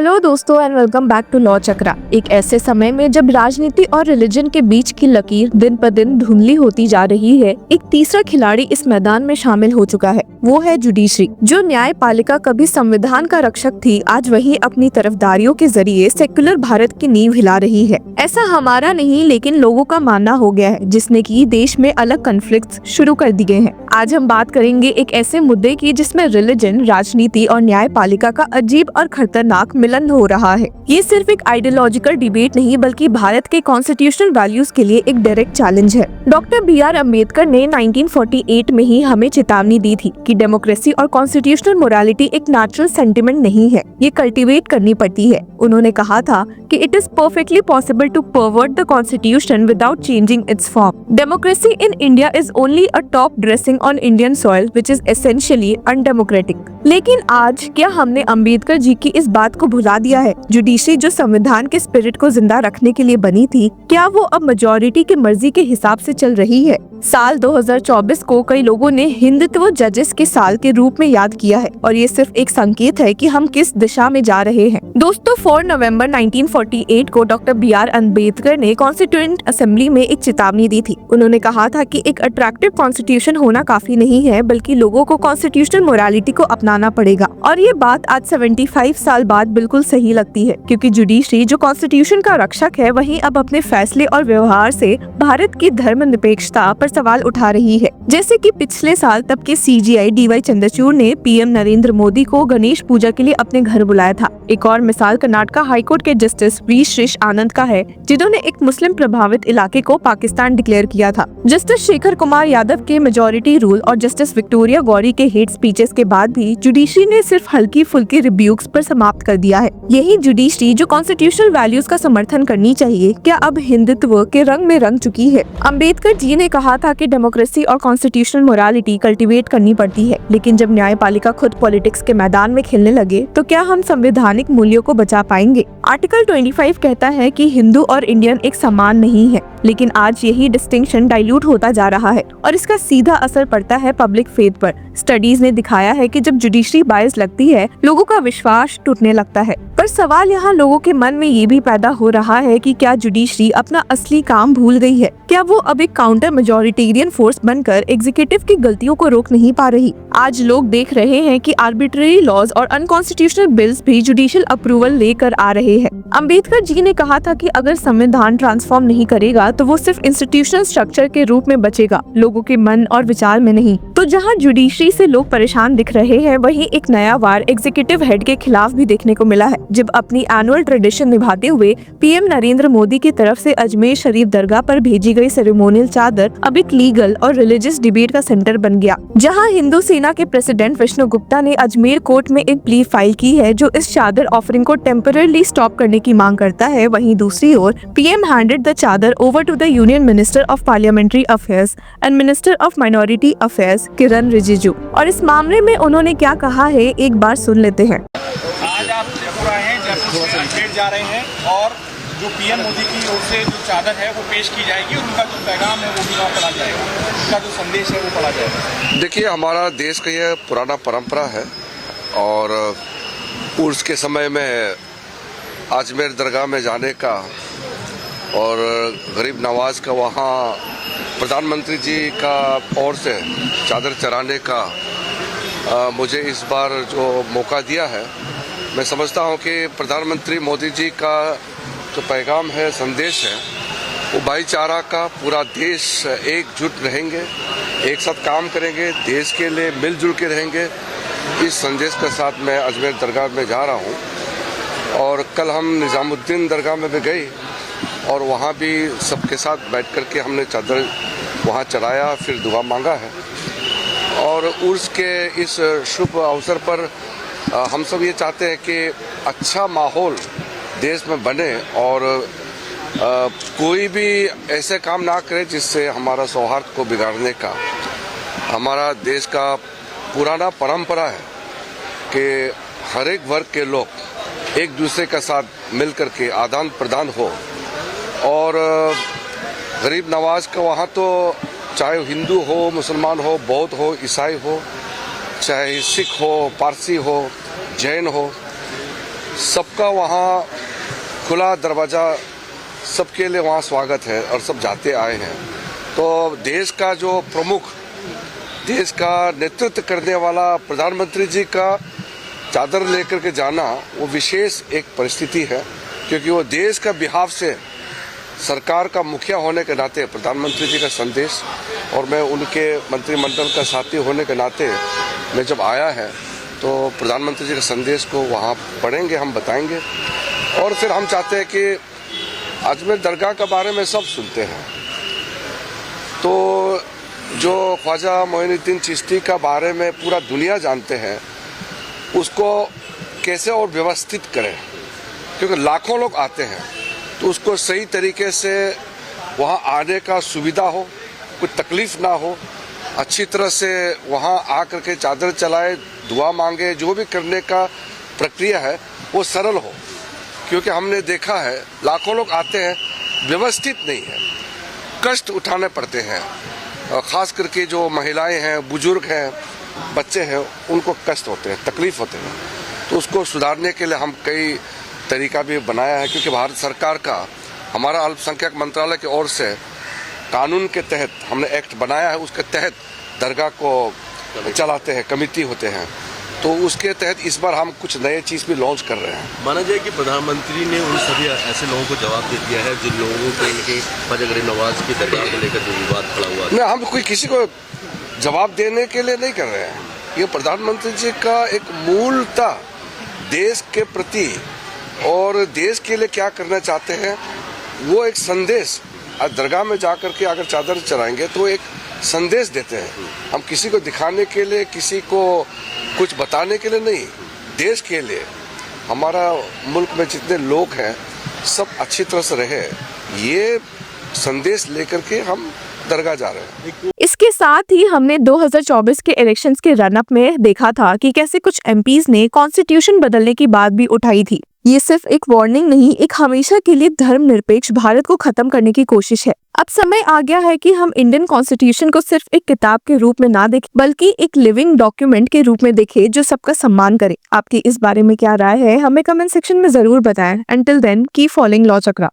Hello दोस्तों and welcome back to law Chakra. एक ऐसे समय में जब राजनीति और रिलीजन के बीच की लकीर दिन पर दिन धुंधली होती जा रही है, एक तीसरा खिलाड़ी इस मैदान में शामिल हो चुका है। वो है जुडिशरी। जो न्यायपालिका कभी संविधान का रक्षक थी, आज वही अपनी तरफदारियों के जरिए सेक्युलर भारत की नींव हिला रही है। ऐसा हमारा नहीं लेकिन लोगों का मानना हो गया है, जिसने की देश में अलग कॉन्फ्लिक्ट्स शुरू कर दिए हैं। आज हम बात करेंगे एक ऐसे मुद्दे की जिसमें रिलीजन, राजनीति और न्यायपालिका का अजीब और खतरनाक मिलन हो रहा है। ये सिर्फ एक आइडियोलॉजिकल डिबेट नहीं बल्कि भारत के कॉन्स्टिट्यूशनल वैल्यूज के लिए एक डायरेक्ट चैलेंज है। Doctor B.R. अम्बेडकर ने 1948 में ही हमें चेतावनी दी थी कि डेमोक्रेसी और कॉन्स्टिट्यूशनल मोरालिटी एक नेचुरल सेंटिमेंट नहीं है, ये कल्टीवेट करनी पड़ती है। उन्होंने कहा था कि it is perfectly possible to pervert the constitution without changing its form. Democracy in India is only a top dressing on Indian soil which is essentially undemocratic. लेकिन आज क्या हमने अम्बेडकर जी की इस बात को भुला दिया है? जुडिशरी जो संविधान के स्पिरिट को जिंदा रखने के लिए बनी थी, क्या वो अब मेजॉरिटी की मर्जी के हिसाब से चल रही है? साल 2024 को कई लोगों ने हिंदुत्व जजेस के साल के रूप में याद किया है और ये सिर्फ एक संकेत है कि हम किस दिशा में जा रहे हैं। दोस्तों, 4 नवंबर 1948 को डॉक्टर B.R. अम्बेडकर ने कॉन्स्टिट्यूएंट असेंबली में एक चेतावनी दी थी। उन्होंने कहा था कि एक अट्रैक्टिव कॉन्स्टिट्यूशन होना काफी नहीं है, बल्कि लोगों को कॉन्स्टिट्यूशनल मोरालिटी को अपनाना पड़ेगा। और ये बात आज 75 साल बाद बिल्कुल सही लगती है, क्योंकि जुडिशरी जो कॉन्स्टिट्यूशन का रक्षक है, वही अब अपने फैसले और व्यवहार से भारत की धर्मनिरपेक्षता पर सवाल उठा रही है। जैसे कि पिछले साल तब के CJI DY चंद्रचूड़ ने PM नरेंद्र मोदी को गणेश पूजा के लिए अपने घर बुलाया था। एक और मिसाल कर्नाटक हाईकोर्ट के जस्टिस V. श्रीश आनंद का है, जिन्होंने एक मुस्लिम प्रभावित इलाके को पाकिस्तान डिक्लेयर किया था। जस्टिस शेखर कुमार यादव के मेजॉरिटी रूल और जस्टिस विक्टोरिया गौरी के हेट स्पीचेस के बाद भी जुडिशरी ने सिर्फ हल्की फुल्की रिब्यूक्स पर समाप्त कर दिया है। यही जुडिशरी जो कॉन्स्टिट्यूशनल वैल्यूज का समर्थन करनी चाहिए, क्या अब हिंदुत्व के रंग में रंग चुकी है? अम्बेडकर जी ने कहा था कि डेमोक्रेसी और कॉन्स्टिट्यूशनल मोरालिटी कल्टीवेट करनी पड़ती है, लेकिन जब न्यायपालिका खुद पॉलिटिक्स के मैदान में खेलने लगे तो क्या हम संवैधानिक मूल्यों को बचा पाएंगे? आर्टिकल 25 कहता है कि हिंदू और इंडियन एक समान नहीं है, लेकिन आज यही डिस्टिंक्शन डाइल्यूट होता जा रहा है और इसका सीधा असर पड़ता है पब्लिक फेथ पर। स्टडीज ने दिखाया है कि जब जुडिशरी बायस लगती है, लोगों का विश्वास टूटने लगता है। पर सवाल यहाँ लोगों के मन में ये भी पैदा हो रहा है कि क्या जुडिशरी अपना असली काम भूल गई है? क्या वो अब एक काउंटर मेजॉरिटेरियन फोर्स बनकर एग्जीक्यूटिव की गलतियों को रोक नहीं पा रही? आज लोग देख रहे हैं कि आर्बिट्रेरी लॉज और अनकॉन्स्टिट्यूशनल बिल्स भी जुडिशियल अप्रूवल लेकर आ रहे हैं। अम्बेडकर जी ने कहा था कि अगर संविधान ट्रांसफॉर्म नहीं करेगा तो वो सिर्फ इंस्टीट्यूशनल स्ट्रक्चर के रूप में बचेगा, लोगों के मन और विचार में नहीं। तो जहाँ जुडिशरी से लोग परेशान दिख रहे हैं, वहीं एक नया वार एग्जीक्यूटिव हेड के खिलाफ भी देखने को मिला है, जब अपनी एनुअल ट्रेडिशन निभाते हुए PM नरेंद्र मोदी की तरफ से अजमेर शरीफ दरगाह पर भेजी गई सेरेमोनियल चादर अब एक लीगल और रिलीजियस डिबेट का सेंटर बन गया। जहां हिंदू सेना के प्रेसिडेंट विष्णु गुप्ता ने अजमेर कोर्ट में एक प्ली फाइल की है जो इस चादर ऑफरिंग को टेम्पररी स्टॉप करने की मांग करता है, वहीं दूसरी ओर PM handed the chadar over to the union minister of parliamentary affairs and minister of minority affairs Kiren Rijiju. और इस मामले में उन्होंने क्या कहा है, एक बार सुन लेते हैं। आज आप जयपुर आए हैं, जयपुर से अजमेर जा रहे हैं और जो PM मोदी की ओर से जो चादर है वो पेश की जाएगी, उनका जो पैगाम है वो भी वहाँ पढ़ा जाएगा, उनका जो संदेश है वो पढ़ा जाएगा। देखिए, हमारा देश का यह पुराना परंपरा है और उर्स के समय में अजमेर दरगाह में जाने का और गरीब नवाज का वहाँ प्रधानमंत्री जी का ओर से चादर चढ़ाने का मुझे इस बार जो मौका दिया है, मैं समझता हूँ कि प्रधानमंत्री मोदी जी का जो पैगाम है, संदेश है, वो भाईचारा का, पूरा देश एकजुट रहेंगे, एक साथ काम करेंगे, देश के लिए मिलजुल के रहेंगे, इस संदेश के साथ मैं अजमेर दरगाह में जा रहा हूँ। और कल हम निज़ामुद्दीन दरगाह में भी गए और वहाँ भी सबके साथ बैठ कर के हमने चादर वहाँ चढ़ाया, फिर दुआ मांगा है। और उर्स के इस शुभ अवसर पर हम सब ये चाहते हैं कि अच्छा माहौल देश में बने और कोई भी ऐसे काम ना करे जिससे हमारा सौहार्द को बिगाड़ने का। हमारा देश का पुराना परंपरा है कि हर एक वर्ग के लोग एक दूसरे के साथ मिल कर के आदान प्रदान हो और गरीब नवाज का वहाँ तो चाहे हिंदू हो, मुसलमान हो, बौद्ध हो, ईसाई हो, चाहे सिख हो, पारसी हो, जैन हो, सबका वहाँ खुला दरवाज़ा, सबके लिए वहाँ स्वागत है और सब जाते आए हैं। तो देश का जो प्रमुख, देश का नेतृत्व करने वाला प्रधानमंत्री जी का चादर लेकर के जाना वो विशेष एक परिस्थिति है, क्योंकि वो देश का बिहाफ से सरकार का मुखिया होने के नाते प्रधानमंत्री जी का संदेश, और मैं उनके मंत्रिमंडल का साथी होने के नाते मैं जब आया है तो प्रधानमंत्री जी के संदेश को वहाँ पढ़ेंगे, हम बताएंगे। और फिर हम चाहते हैं कि अजमेर दरगाह के बारे में सब सुनते हैं, तो जो ख्वाजा मोइनुद्दीन चिश्ती का बारे में पूरा दुनिया जानते हैं, उसको कैसे और व्यवस्थित करें, क्योंकि लाखों लोग आते हैं, तो उसको सही तरीके से वहाँ आने का सुविधा हो, कोई तकलीफ ना हो, अच्छी तरह से वहाँ आकर के चादर चलाए, दुआ मांगे, जो भी करने का प्रक्रिया है वो सरल हो। क्योंकि हमने देखा है लाखों लोग आते हैं, व्यवस्थित नहीं है, कष्ट उठाने पड़ते हैं, ख़ास करके जो महिलाएं हैं, बुजुर्ग हैं, बच्चे हैं, उनको कष्ट होते हैं, तकलीफ होते हैं। तो उसको सुधारने के लिए हम कई तरीका भी बनाया है, क्योंकि भारत सरकार का, हमारा अल्पसंख्यक मंत्रालय की ओर से कानून के तहत हमने एक्ट बनाया है, उसके तहत दरगाह को चलाते हैं, कमेटी होते हैं, तो उसके तहत इस बार हम कुछ नए चीज़ भी लॉन्च कर रहे हैं। माना जाए कि प्रधानमंत्री ने उन सभी ऐसे लोगों को जवाब दे दिया है जिन लोगों को इनके ख्वाजा गरीब नवाज की दरगाह को लेकर जो विवाद खड़ा हुआ है। नहीं, हम कोई किसी को जवाब देने के लिए नहीं कर रहे हैं। ये प्रधानमंत्री जी का एक मूलता देश के प्रति और देश के लिए क्या करना चाहते हैं, वो एक संदेश दरगाह में जाकर के अगर चादर चढ़ाएंगे तो एक संदेश देते हैं। हम किसी को दिखाने के लिए, किसी को कुछ बताने के लिए नहीं, देश के लिए, हमारा मुल्क में जितने लोग हैं सब अच्छी तरह से रहे, ये संदेश लेकर के हम दरगाह जा रहे हैं। इसके साथ ही हमने 2024 के इलेक्शंस के रन अप में देखा था कि कैसे कुछ एमपीज ने कॉन्स्टिट्यूशन बदलने की बात भी उठाई थी। ये सिर्फ एक वार्निंग नहीं, एक हमेशा के लिए धर्मनिरपेक्ष भारत को खत्म करने की कोशिश है। अब समय आ गया है कि हम इंडियन कॉन्स्टिट्यूशन को सिर्फ एक किताब के रूप में ना देखें, बल्कि एक लिविंग डॉक्यूमेंट के रूप में देखें जो सबका सम्मान करे। आपकी इस बारे में क्या राय है, हमें कमेंट सेक्शन में जरूर बताएं। Until then, keep following law चक्रा।